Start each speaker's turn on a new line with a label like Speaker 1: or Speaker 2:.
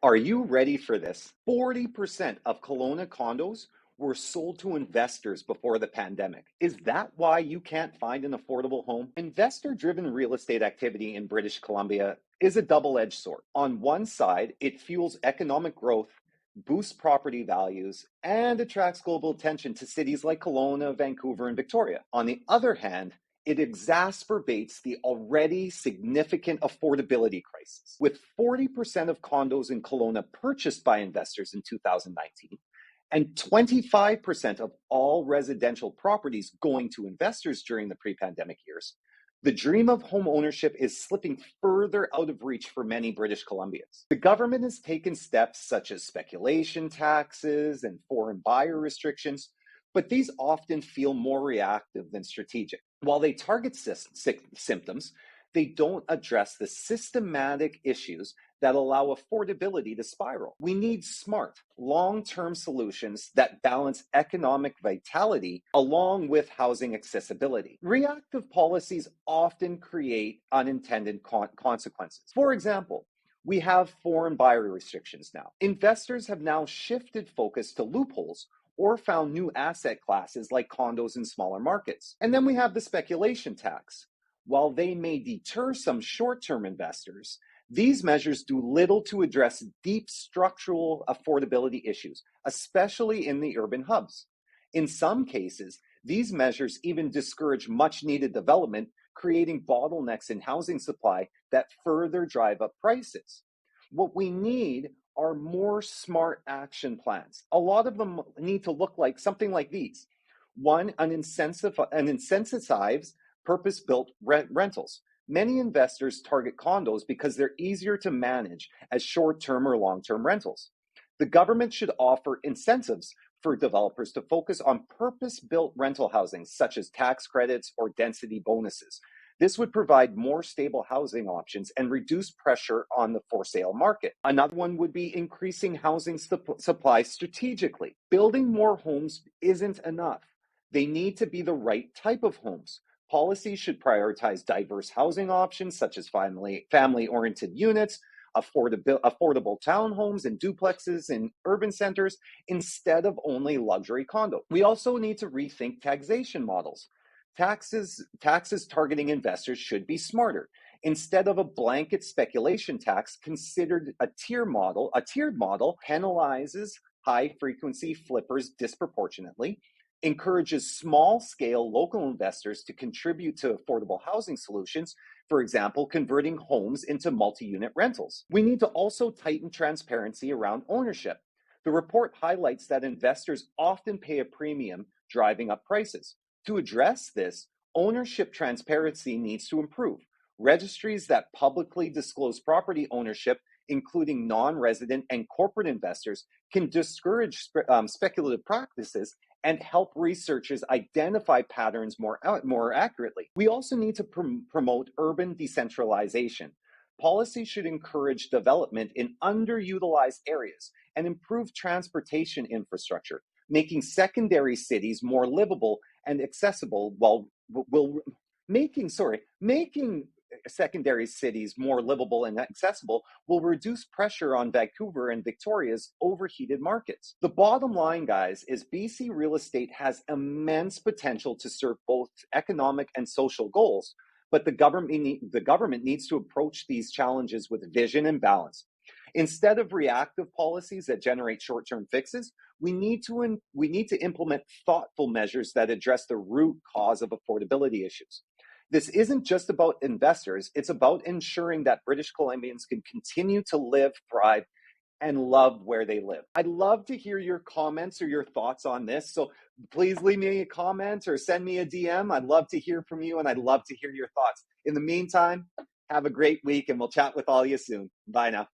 Speaker 1: Are you ready for this? 40% of Kelowna condos were sold to investors before the pandemic. Is that why you can't find an affordable home? Investor driven real estate activity in British Columbia is a double edged sword. On one side, it fuels economic growth, boosts property values, and attracts global attention to cities like Kelowna, Vancouver, and Victoria. On the other hand, it exacerbates the already significant affordability crisis. With 40% of condos in Kelowna purchased by investors in 2019, and 25% of all residential properties going to investors during the pre-pandemic years, the dream of home ownership is slipping further out of reach for many British Columbians. The government has taken steps such as speculation taxes and foreign buyer restrictions, but these often feel more reactive than strategic. While they target symptoms, they don't address the systematic issues that allow affordability to spiral. We need smart, long-term solutions that balance economic vitality along with housing accessibility. Reactive policies often create unintended consequences. For example, we have foreign buyer restrictions now. Investors have now shifted focus to loopholes or found new asset classes like condos in smaller markets. And then we have the speculation tax. While they may deter some short-term investors, these measures do little to address deep structural affordability issues, especially in the urban hubs. In some cases, these measures even discourage much-needed development, creating bottlenecks in housing supply that further drive up prices. What we need are more smart action plans. A lot of them need to look like something like these. One, an incentivized purpose-built rentals. Many investors target condos because they're easier to manage as short-term or long-term rentals. The government should offer incentives for developers to focus on purpose-built rental housing, such as tax credits or density bonuses. This would provide more stable housing options and reduce pressure on the for-sale market. Another one would be increasing housing supply strategically. Building more homes isn't enough. They need to be the right type of homes. Policies should prioritize diverse housing options, such as family-oriented units, affordable townhomes and duplexes in urban centers, instead of only luxury condos. We also need to rethink taxation models. Taxes targeting investors should be smarter. Instead of a blanket speculation tax, considered a tiered model penalizes high-frequency flippers disproportionately, encourages small-scale local investors to contribute to affordable housing solutions, for example, converting homes into multi-unit rentals. We need to also tighten transparency around ownership. The report highlights that investors often pay a premium, driving up prices. To address this, ownership transparency needs to improve. Registries that publicly disclose property ownership, including non-resident and corporate investors, can discourage speculative practices and help researchers identify patterns more accurately. We also need to promote urban decentralization. Policy should encourage development in underutilized areas and improve transportation infrastructure, making secondary cities more livable and accessible making secondary cities more livable and accessible will reduce pressure on Vancouver and Victoria's overheated markets. The bottom line, guys, is BC real estate has immense potential to serve both economic and social goals, but the government needs to approach these challenges with vision and balance. Instead of reactive policies that generate short-term fixes, we need to implement thoughtful measures that address the root cause of affordability issues. This isn't just about investors, it's about ensuring that British Columbians can continue to live, thrive, and love where they live. I'd love to hear your comments or your thoughts on this. So please leave me a comment or send me a DM. I'd love to hear from you and I'd love to hear your thoughts. In the meantime, have a great week and we'll chat with all of you soon. Bye now.